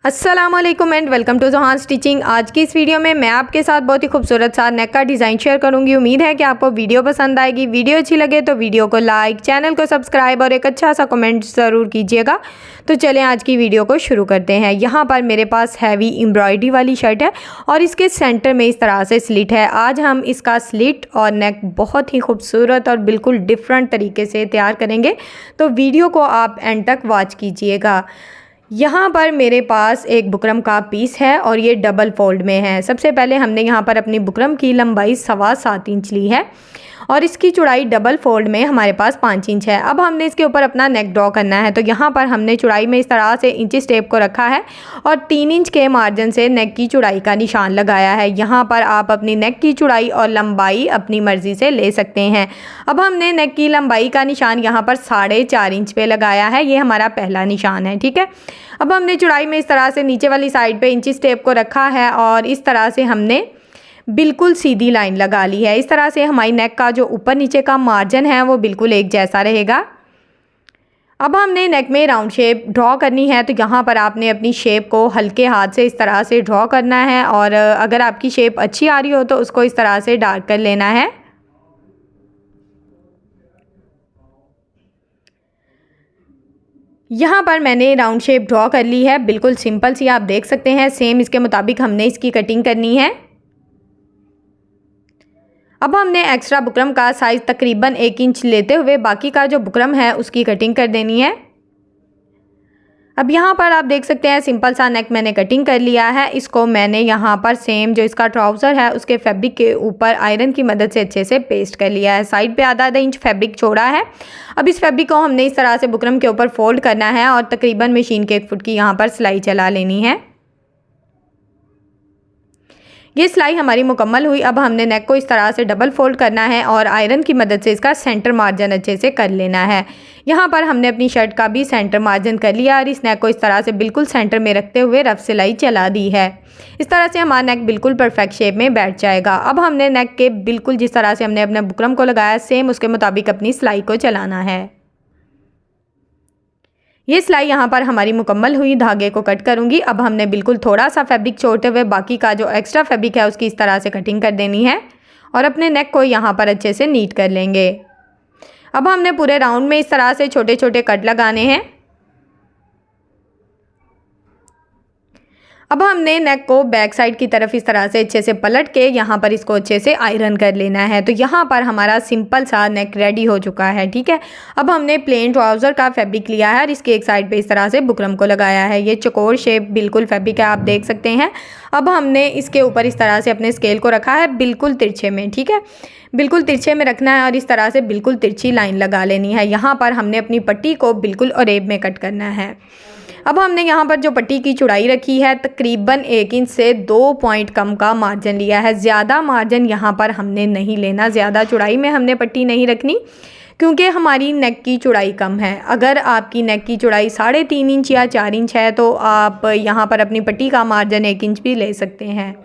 अस्सलामुअलैकुम and welcome to ज़ोहान stitching. आज की इस वीडियो में मैं आपके साथ बहुत ही खूबसूरत सा नेक का डिज़ाइन शेयर करूंगी। उम्मीद है कि आपको वीडियो पसंद आएगी। वीडियो अच्छी लगे तो वीडियो को लाइक, चैनल को सब्सक्राइब और एक अच्छा सा कमेंट ज़रूर कीजिएगा। तो चलें आज की वीडियो को शुरू करते हैं। यहाँ पर मेरे पास हैवी एम्ब्रॉयडरी वाली शर्ट है और इसके सेंटर में इस तरह से स्लिट है। आज हम इसका स्लिट और नेक बहुत ही खूबसूरत और बिल्कुल डिफरेंट तरीके से तैयार करेंगे, तो वीडियो को आप एंड तक वॉच कीजिएगा। यहाँ पर मेरे पास एक बुकरम का पीस है और ये डबल फोल्ड में है। सबसे पहले हमने यहाँ पर अपनी बुकरम की लंबाई 7.25 इंच ली है और इसकी चौड़ाई डबल फोल्ड में हमारे पास 5 इंच है। अब हमने इसके ऊपर अपना नेक ड्रॉ करना है, तो यहाँ पर हमने चौड़ाई में इस तरह से इंची टेप को रखा है और 3 इंच के मार्जिन से नेक की चौड़ाई का निशान लगाया है। यहाँ पर आप अपनी नेक की चौड़ाई और लंबाई अपनी मर्ज़ी से ले सकते हैं। अब हमने नेक की लंबाई का निशान यहाँ पर 4.5 इंच पे लगाया है। ये हमारा पहला निशान है, ठीक है। अब हमने चौड़ाई में इस तरह से नीचे वाली साइड पे इंची टेप को रखा है और इस तरह से हमने बिल्कुल सीधी लाइन लगा ली है। इस तरह से हमारी नेक का जो ऊपर नीचे का मार्जिन है वो बिल्कुल एक जैसा रहेगा। अब हमने नेक में राउंड शेप ड्रॉ करनी है, तो यहाँ पर आपने अपनी शेप को हल्के हाथ से इस तरह से ड्रॉ करना है और अगर आपकी शेप अच्छी आ रही हो तो उसको इस तरह से डार्क कर लेना है। यहाँ पर मैंने राउंड शेप ड्रॉ कर ली है, बिल्कुल सिंपल सी, आप देख सकते हैं। सेम इसके मुताबिक हमने इसकी कटिंग करनी है। अब हमने एक्स्ट्रा बुकरम का साइज़ तकरीबन 1 इंच लेते हुए बाकी का जो बुकरम है उसकी कटिंग कर देनी है। अब यहाँ पर आप देख सकते हैं सिंपल सा नेक मैंने कटिंग कर लिया है। इसको मैंने यहाँ पर सेम जो इसका ट्राउज़र है उसके फैब्रिक के ऊपर आयरन की मदद से अच्छे से पेस्ट कर लिया है। साइड पे आधा इंच फैब्रिक छोड़ा है। अब इस फैब्रिक को हमने इस तरह से बुकरम के ऊपर फोल्ड करना है और तकरीबन मशीन के 1 फुट की यहाँ पर सिलाई चला लेनी है। ये सिलाई हमारी मुकम्मल हुई। अब हमने नेक को इस तरह से डबल फोल्ड करना है और आयरन की मदद से इसका सेंटर मार्जिन अच्छे से कर लेना है। यहाँ पर हमने अपनी शर्ट का भी सेंटर मार्जिन कर लिया और इस नेक को इस तरह से बिल्कुल सेंटर में रखते हुए रफ सिलाई चला दी है। इस तरह से हमारा नेक बिल्कुल परफेक्ट शेप में बैठ जाएगा। अब हमने नेक के बिल्कुल जिस तरह से हमने अपने बुकरम को लगाया सेम उसके मुताबिक अपनी सिलाई को चलाना है। ये सिलाई यहाँ पर हमारी मुकम्मल हुई। धागे को कट करूँगी। अब हमने बिल्कुल थोड़ा सा फैब्रिक छोड़ते हुए बाकी का जो एक्स्ट्रा फैब्रिक है उसकी इस तरह से कटिंग कर देनी है और अपने नेक को यहाँ पर अच्छे से नीट कर लेंगे। अब हमने पूरे राउंड में इस तरह से छोटे छोटे कट लगाने हैं। अब हमने नेक को बैक साइड की तरफ इस तरह से अच्छे से पलट के यहाँ पर इसको अच्छे से आयरन कर लेना है। तो यहाँ पर हमारा सिंपल सा नेक रेडी हो चुका है, ठीक है। अब हमने प्लेन ट्राउज़र का फैब्रिक लिया है और इसके एक साइड पे इस तरह से बुकरम को लगाया है। ये चौकोर शेप बिल्कुल फैब्रिक है, आप देख सकते हैं। अब हमने इसके ऊपर इस तरह से अपने स्केल को रखा है बिल्कुल तिरछे में, ठीक है। बिल्कुल तिरछे में रखना है और इस तरह से बिल्कुल तिरछी लाइन लगा लेनी है। यहाँ पर हमने अपनी पट्टी को बिल्कुल अरेब में कट करना है। अब हमने यहाँ पर जो पट्टी की चौड़ाई रखी है तकरीबन 1 इंच से 2 पॉइंट कम का मार्जिन लिया है। ज़्यादा मार्जिन यहाँ पर हमने नहीं लेना, ज़्यादा चौड़ाई में हमने पट्टी नहीं रखनी क्योंकि हमारी नेक की चौड़ाई कम है। अगर आपकी नेक की चौड़ाई 3.5 इंच या 4 इंच है तो आप यहाँ पर अपनी पट्टी का मार्जिन 1 इंच भी ले सकते हैं।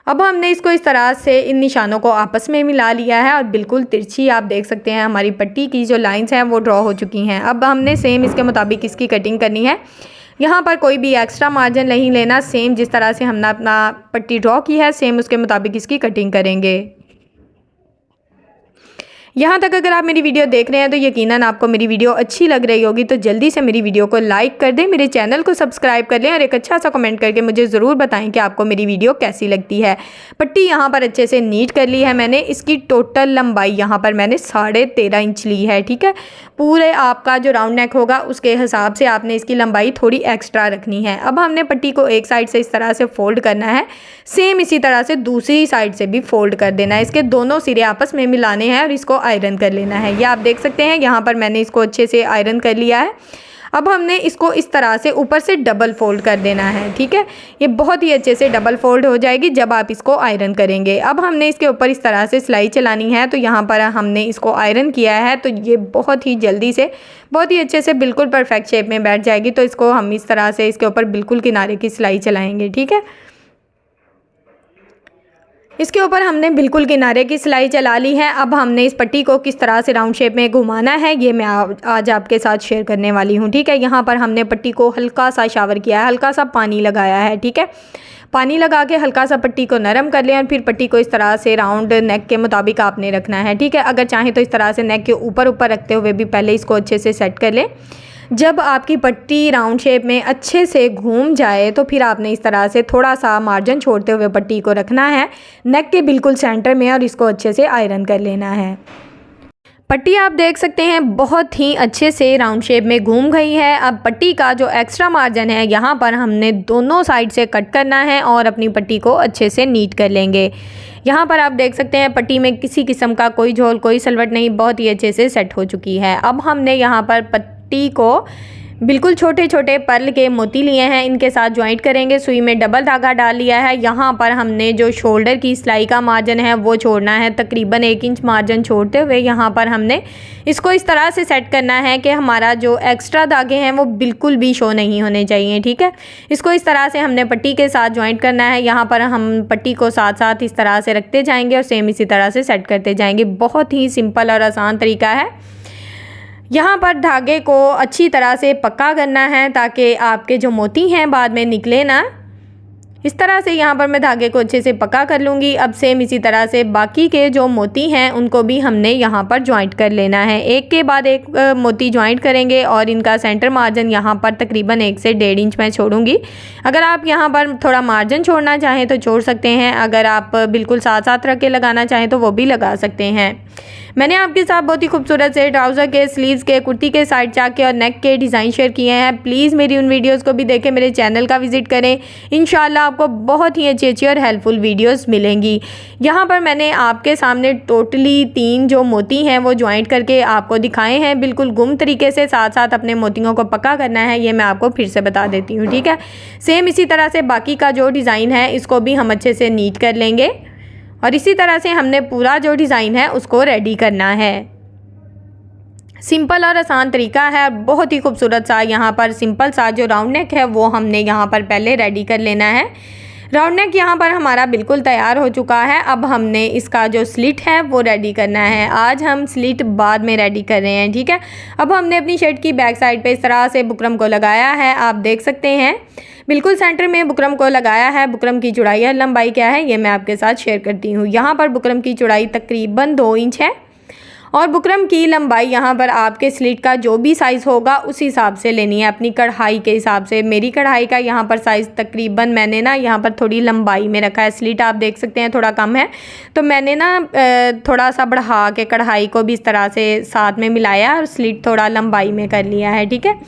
अब हमने इसको इस तरह से इन निशानों को आपस में मिला लिया है और बिल्कुल तिरछी आप देख सकते हैं हमारी पट्टी की जो लाइंस हैं वो ड्रॉ हो चुकी हैं। अब हमने सेम इसके मुताबिक इसकी कटिंग करनी है। यहाँ पर कोई भी एक्स्ट्रा मार्जिन नहीं लेना। सेम जिस तरह से हमने अपना पट्टी ड्रॉ की है सेम उसके मुताबिक इसकी कटिंग करेंगे। यहाँ तक अगर आप मेरी वीडियो देख रहे हैं तो यकीनन आपको मेरी वीडियो अच्छी लग रही होगी, तो जल्दी से मेरी वीडियो को लाइक कर दें, मेरे चैनल को सब्सक्राइब कर लें और एक अच्छा सा कमेंट करके मुझे ज़रूर बताएं कि आपको मेरी वीडियो कैसी लगती है। पट्टी यहाँ पर अच्छे से नीट कर ली है मैंने। इसकी टोटल लंबाई यहाँ पर मैंने 13.5 इंच ली है, ठीक है। पूरे आपका जो राउंड नेक होगा उसके हिसाब से आपने इसकी लंबाई थोड़ी एक्स्ट्रा रखनी है। अब हमने पट्टी को एक साइड से इस तरह से फोल्ड करना है, सेम इसी तरह से दूसरी साइड से भी फोल्ड कर देना है। इसके दोनों सिरे आपस में मिलाने हैं और इसको आयरन कर लेना है। ये आप देख सकते हैं यहाँ पर मैंने इसको अच्छे से आयरन कर लिया है। अब हमने इसको इस तरह से ऊपर से डबल फोल्ड कर देना है, ठीक है। ये बहुत ही अच्छे से डबल फोल्ड हो जाएगी जब आप इसको आयरन करेंगे। अब हमने इसके ऊपर इस तरह से सिलाई चलानी है, तो यहाँ पर हमने इसको आयरन किया है तो ये बहुत ही जल्दी से बहुत ही अच्छे से बिल्कुल परफेक्ट शेप में बैठ जाएगी। तो इसको हम इस तरह से इसके ऊपर बिल्कुल किनारे की सिलाई चलाएँगे, ठीक है। इसके ऊपर हमने बिल्कुल किनारे की सिलाई चला ली है। अब हमने इस पट्टी को किस तरह से राउंड शेप में घुमाना है ये मैं आज आपके साथ शेयर करने वाली हूँ। ठीक है, यहाँ पर हमने पट्टी को हल्का सा शावर किया है, हल्का सा पानी लगाया है। ठीक है, पानी लगा के हल्का सा पट्टी को नरम कर लें और फिर पट्टी को इस तरह से राउंड नेक के मुताबिक आपने रखना है। ठीक है, अगर चाहें तो इस तरह से नेक के ऊपर ऊपर रखते हुए भी पहले इसको अच्छे से सेट कर लें। जब आपकी पट्टी राउंड शेप में अच्छे से घूम जाए तो फिर आपने इस तरह से थोड़ा सा मार्जिन छोड़ते हुए पट्टी को रखना है नेक के बिल्कुल सेंटर में और इसको अच्छे से आयरन कर लेना है। पट्टी आप देख सकते हैं बहुत ही अच्छे से राउंड शेप में घूम गई है। अब पट्टी का जो एक्स्ट्रा मार्जिन है यहाँ पर हमने दोनों साइड से कट करना है और अपनी पट्टी को अच्छे से नीट कर लेंगे। यहाँ पर आप देख सकते हैं पट्टी में किसी किस्म का कोई झोल कोई सलवट नहीं, बहुत ही अच्छे से सेट हो चुकी है। अब हमने यहाँ पर पट्टी को बिल्कुल छोटे छोटे पर्ल के मोती लिए हैं, इनके साथ ज्वाइंट करेंगे। सुई में डबल धागा डाल लिया है। यहाँ पर हमने जो शोल्डर की सिलाई का मार्जिन है वो छोड़ना है, तकरीबन 1 इंच मार्जिन छोड़ते हुए यहाँ पर हमने इसको इस तरह से सेट करना है कि हमारा जो एक्स्ट्रा धागे हैं वो बिल्कुल भी शो नहीं होने चाहिए। ठीक है, इसको इस तरह से हमने पट्टी के साथ ज्वाइंट करना है। यहाँ पर हम पट्टी को साथ साथ इस तरह से रखते जाएंगे और सेम इसी तरह से सेट करते जाएंगे। बहुत ही सिंपल और आसान तरीका है। यहाँ पर धागे को अच्छी तरह से पक्का करना है ताकि आपके जो मोती हैं बाद में निकले ना। इस तरह से यहाँ पर मैं धागे को अच्छे से पक्का कर लूँगी। अब सेम इसी तरह से बाकी के जो मोती हैं उनको भी हमने यहाँ पर ज्वाइंट कर लेना है। एक के बाद एक मोती ज्वाइंट करेंगे और इनका सेंटर मार्जिन यहाँ पर तकरीबन 1 से 1.5 इंच मैं छोड़ूंगी। अगर आप यहाँ पर थोड़ा मार्जिन छोड़ना चाहें तो छोड़ सकते हैं, अगर आप बिल्कुल साथ साथ रख के लगाना चाहें तो वो भी लगा सकते हैं। मैंने आपके साथ बहुत ही खूबसूरत से ट्राउज़र के, स्लीव्स के, कुर्ती के साइड चाक के और नेक के डिज़ाइन शेयर किए हैं। प्लीज़ मेरी उन वीडियोस को भी देखें, मेरे चैनल का विजिट करें। इंशाल्लाह आपको बहुत ही अच्छी और हेल्पफुल वीडियोस मिलेंगी। यहाँ पर मैंने आपके सामने टोटली 3 जो मोती हैं वो ज्वाइंट करके आपको दिखाए हैं, बिल्कुल गुम तरीके से। साथ साथ अपने मोतियों को पक्का करना है, ये मैं आपको फिर से बता देती हूँ। ठीक है, सेम इसी तरह से बाकी का जो डिज़ाइन है इसको भी हम अच्छे से नीट कर लेंगे और इसी तरह से हमने पूरा जो डिज़ाइन है उसको रेडी करना है। सिंपल और आसान तरीका है, बहुत ही खूबसूरत सा। यहाँ पर सिंपल सा जो राउंड नेक है वो हमने यहाँ पर पहले रेडी कर लेना है। राउंड नेक यहाँ पर हमारा बिल्कुल तैयार हो चुका है। अब हमने इसका जो स्लिट है वो रेडी करना है। आज हम स्लिट बाद में रेडी कर रहे हैं। ठीक है, अब हमने अपनी शर्ट की बैक साइड पे इस तरह से बुकरम को लगाया है। आप देख सकते हैं बिल्कुल सेंटर में बुकरम को लगाया है। बुकरम की चौड़ाई और लंबाई क्या है ये मैं आपके साथ शेयर करती हूँ। यहाँ पर बुकरम की चौड़ाई तकरीबन 2 इंच है और बुकरम की लंबाई यहाँ पर आपके स्लिट का जो भी साइज़ होगा उस हिसाब से लेनी है, अपनी कढ़ाई के हिसाब से। मेरी कढ़ाई का यहाँ पर साइज़ तकरीबन मैंने ना यहाँ पर थोड़ी लंबाई में रखा है। स्लिट आप देख सकते हैं थोड़ा कम है तो मैंने ना थोड़ा सा बढ़ा के कढ़ाई को भी इस तरह से साथ में मिलाया और स्लिट थोड़ा लंबाई में कर लिया है। ठीक है,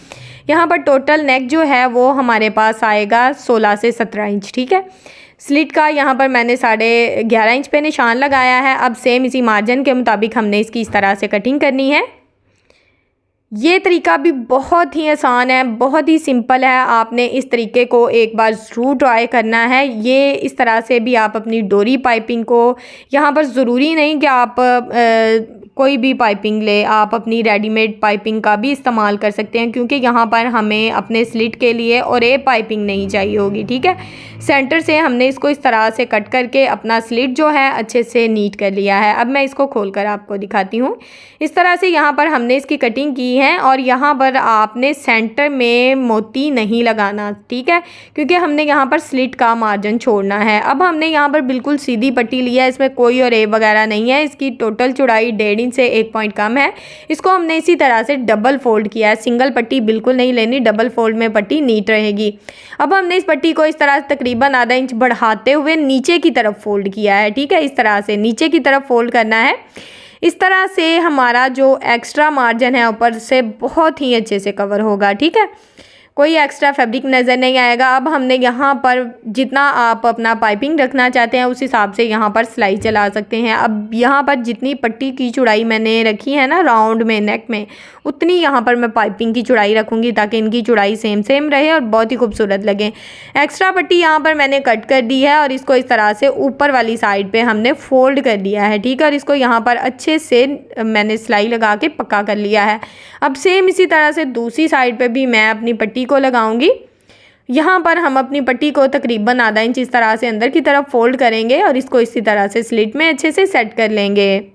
यहाँ पर टोटल नेक जो है वो हमारे पास आएगा 16 से 17 इंच। ठीक है, स्लिट का यहाँ पर मैंने 11.5 इंच पे निशान लगाया है। अब सेम इसी मार्जिन के मुताबिक हमने इसकी इस तरह से कटिंग करनी है। ये तरीका भी बहुत ही आसान है, बहुत ही सिंपल है। आपने इस तरीके को एक बार ज़रूर ट्राई करना है। ये इस तरह से भी आप अपनी डोरी पाइपिंग को, यहाँ पर ज़रूरी नहीं कि आप कोई भी पाइपिंग ले, आप अपनी रेडीमेड पाइपिंग का भी इस्तेमाल कर सकते हैं क्योंकि यहाँ पर हमें अपने स्लिट के लिए और ये पाइपिंग नहीं चाहिए होगी। ठीक है, सेंटर से हमने इसको इस तरह से कट करके अपना स्लिट जो है अच्छे से नीट कर लिया है। अब मैं इसको खोलकर आपको दिखाती हूँ। इस तरह से यहाँ पर हमने इसकी कटिंग की है और यहाँ पर आपने सेंटर में मोती नहीं लगाना। ठीक है, क्योंकि हमने यहाँ पर स्लिट का मार्जिन छोड़ना है। अब हमने यहाँ पर बिल्कुल सीधी पट्टी लिया है, इसमें कोई और ए वगैरह नहीं है। इसकी टोटल चौड़ाई 1.5 इंच से 1 पॉइंट कम है। इसको हमने इसी तरह से डबल फोल्ड किया है। सिंगल पट्टी बिल्कुल नहीं लेनी, डबल फोल्ड में पट्टी नीट रहेगी। अब हमने इस पट्टी को इस तरह से तकरीबन आधा इंच बढ़ाते हुए नीचे की तरफ फोल्ड किया है। ठीक है, इस तरह से नीचे की तरफ फोल्ड करना है। इस तरह से हमारा जो एक्स्ट्रा मार्जिन है ऊपर से बहुत ही अच्छे से कवर होगा। ठीक है, कोई एक्स्ट्रा फैब्रिक नज़र नहीं आएगा। अब हमने यहाँ पर जितना आप अपना पाइपिंग रखना चाहते हैं उस हिसाब से यहाँ पर सिलाई चला सकते हैं। अब यहाँ पर जितनी पट्टी की चौड़ाई मैंने रखी है ना राउंड में नेक में, उतनी यहाँ पर मैं पाइपिंग की चौड़ाई रखूँगी ताकि इनकी चौड़ाई सेम रहे और बहुत ही खूबसूरत लगे। एक्स्ट्रा पट्टी यहाँ पर मैंने कट कर दी है और इसको इस तरह से ऊपर वाली साइड पर हमने फोल्ड कर दिया है। ठीक है, और इसको यहाँ पर अच्छे से मैंने सिलाई लगा के पक्का कर लिया है। अब सेम इसी तरह से दूसरी साइड पर भी मैं अपनी पट्टी को लगाऊंगी। यहाँ पर हम अपनी पट्टी को तकरीबन आधा इंच इस तरह से अंदर की तरफ फोल्ड करेंगे और इसको इसी तरह से स्लिट में अच्छे से सेट कर लेंगे।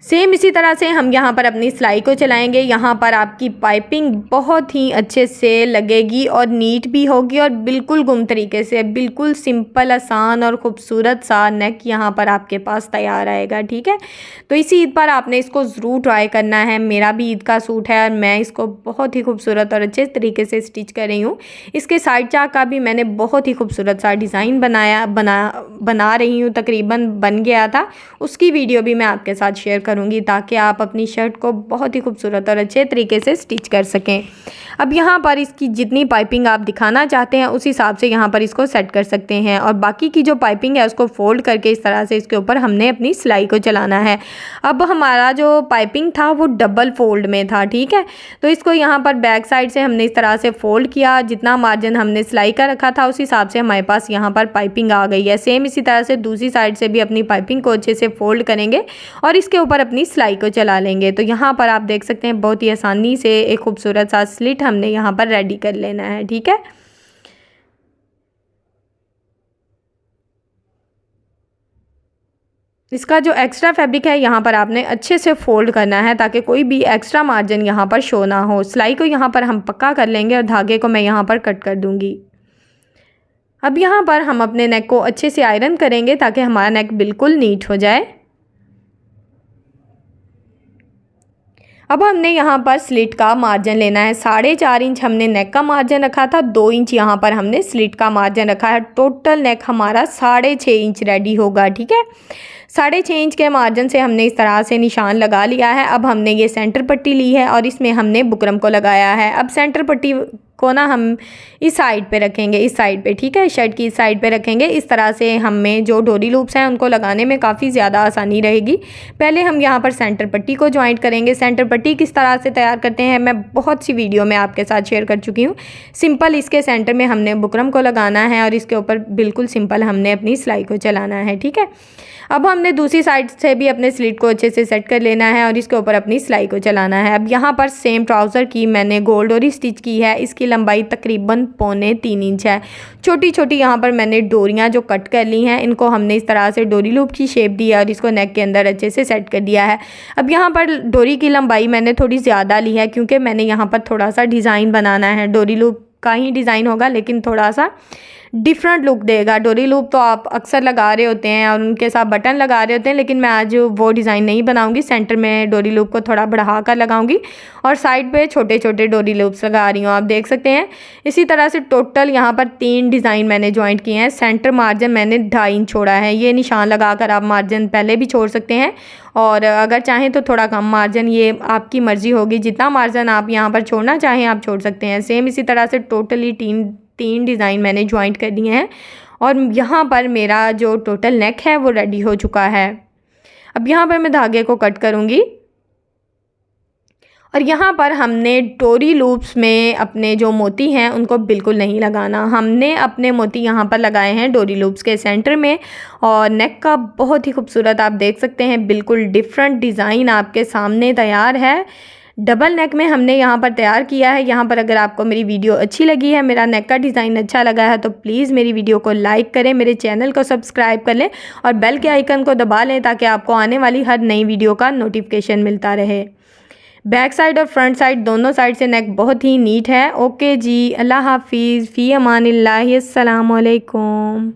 सेम इसी तरह से हम यहाँ पर अपनी सिलाई को चलाएंगे। यहाँ पर आपकी पाइपिंग बहुत ही अच्छे से लगेगी और नीट भी होगी और बिल्कुल गुम तरीके से, बिल्कुल सिंपल, आसान और ख़ूबसूरत सा नेक यहाँ पर आपके पास तैयार आएगा। ठीक है, तो इसी ईद पर आपने इसको ज़रूर ट्राई करना है। मेरा भी ईद का सूट है और मैं इसको बहुत ही खूबसूरत और अच्छे तरीके से स्टिच कर रही हूँ। इसके साइड चाक का भी मैंने बहुत ही खूबसूरत सा डिज़ाइन बना रही हूँ, तकरीबन बन गया था। उसकी वीडियो भी मैं आपके साथ शेयर करूंगी ताकि आप अपनी शर्ट को बहुत ही खूबसूरत और अच्छे तरीके से स्टिच कर सकें। अब यहाँ पर इसकी जितनी पाइपिंग आप दिखाना चाहते हैं उस हिसाब से यहाँ पर इसको सेट कर सकते हैं और बाकी की जो पाइपिंग है उसको फोल्ड करके इस तरह से इसके ऊपर हमने अपनी सिलाई को चलाना है। अब हमारा जो पाइपिंग था वो डबल फोल्ड में था। ठीक है, तो इसको यहाँ पर बैक साइड से हमने इस तरह से फोल्ड किया। जितना मार्जिन हमने सिलाई का रखा था उस हिसाब से हमारे पास यहाँ पर पाइपिंग आ गई है। सेम इसी तरह से दूसरी साइड से भी अपनी पाइपिंग को अच्छे से फोल्ड करेंगे और इसके ऊपर अपनी सिलाई को चला लेंगे। तो यहाँ पर आप देख सकते हैं बहुत ही आसानी से एक खूबसूरत सा स्लिट हमने यहाँ पर रेडी कर लेना है। ठीक है, इसका जो एक्स्ट्रा फैब्रिक है यहाँ पर आपने अच्छे से फोल्ड करना है ताकि कोई भी एक्स्ट्रा मार्जिन यहाँ पर शो ना हो। सिलाई को यहाँ पर हम पक्का कर लेंगे और धागे को मैं यहाँ पर कट कर दूँगी। अब यहाँ पर हम अपने नेक को अच्छे से आयरन करेंगे ताकि हमारा नेक बिल्कुल नीट हो जाए। अब हमने यहाँ पर स्लिट का मार्जिन लेना है। 4.5 इंच हमने नेक का मार्जिन रखा था, 2 इंच यहाँ पर हमने स्लिट का मार्जिन रखा है। टोटल नेक हमारा 6.5 इंच रेडी होगा। ठीक है, 6.5 इंच के मार्जिन से हमने इस तरह से निशान लगा लिया है। अब हमने ये सेंटर पट्टी ली है और इसमें हमने बुकरम को लगाया है। अब सेंटर पट्टी को ना हम इस साइड पे रखेंगे, इस साइड पे। ठीक है, शर्ट की इस साइड पे रखेंगे। इस तरह से हमें जो डोरी लूप्स हैं उनको लगाने में काफ़ी ज़्यादा आसानी रहेगी। पहले हम यहाँ पर सेंटर पट्टी को ज्वाइंट करेंगे। सेंटर पट्टी किस तरह से तैयार करते हैं मैं बहुत सी वीडियो में आपके साथ शेयर कर चुकी हूँ। सिंपल इसके सेंटर में हमने बुकरम को लगाना है और इसके ऊपर बिल्कुल सिंपल हमने अपनी सिलाई को चलाना है। ठीक है, अब हमने दूसरी साइड से भी अपने स्लिट को अच्छे से सेट कर लेना है और इसके ऊपर अपनी सिलाई को चलाना है। अब यहाँ पर सेम ट्राउज़र की मैंने गोल डोरी स्टिच की है। इसकी लंबाई तकरीबन 2.25 इंच है। छोटी छोटी यहाँ पर मैंने डोरियाँ जो कट कर ली हैं इनको हमने इस तरह से डोरी लूप की शेप दी है और इसको नेक के अंदर अच्छे से सेट कर दिया है। अब यहाँ पर डोरी की लंबाई मैंने थोड़ी ज़्यादा ली है क्योंकि मैंने यहाँ पर थोड़ा सा डिज़ाइन बनाना है। डोरी लूप का ही डिज़ाइन होगा लेकिन थोड़ा सा डिफरेंट लुक देगा। डोरी लूप तो आप अक्सर लगा रहे होते हैं और उनके साथ बटन लगा रहे होते हैं, लेकिन मैं आज वो डिज़ाइन नहीं बनाऊंगी। सेंटर में डोरी लूप को थोड़ा बढ़ा कर लगाऊंगी और साइड पे छोटे छोटे डोरी लूप्स लगा रही हूँ, आप देख सकते हैं। इसी तरह से टोटल यहाँ पर 3 डिज़ाइन मैंने ज्वाइंट किए हैं। सेंटर मार्जिन मैंने 2.5 इंच छोड़ा है। ये निशान लगाकर आप मार्जिन पहले भी छोड़ सकते हैं और अगर चाहें तो थोड़ा कम मार्जिन, ये आपकी मर्ज़ी होगी। जितना मार्जिन आप यहाँ पर छोड़ना चाहें आप छोड़ सकते हैं। सेम इसी तरह से टोटली 3 डिज़ाइन मैंने ज्वाइंट कर दिए हैं और यहाँ पर मेरा जो टोटल नेक है वो रेडी हो चुका है। अब यहाँ पर मैं धागे को कट करूँगी और यहाँ पर हमने डोरी लूप्स में अपने जो मोती हैं उनको बिल्कुल नहीं लगाना। हमने अपने मोती यहाँ पर लगाए हैं डोरी लूप्स के सेंटर में और नेक का बहुत ही खूबसूरत आप देख सकते हैं बिल्कुल डिफरेंट डिज़ाइन आपके सामने तैयार है। डबल नेक में हमने यहाँ पर तैयार किया है। यहाँ पर अगर आपको मेरी वीडियो अच्छी लगी है, मेरा नेक का डिज़ाइन अच्छा लगा है तो प्लीज़ मेरी वीडियो को लाइक करें, मेरे चैनल को सब्सक्राइब कर लें और बेल के आइकन को दबा लें ताकि आपको आने वाली हर नई वीडियो का नोटिफिकेशन मिलता रहे। बैक साइड और फ्रंट साइड दोनों साइड से नेक बहुत ही नीट है। ओके जी, अल्लाह हाफिज़, फ़ी अमानिल्लाह, अस्सलाम वालेकुम।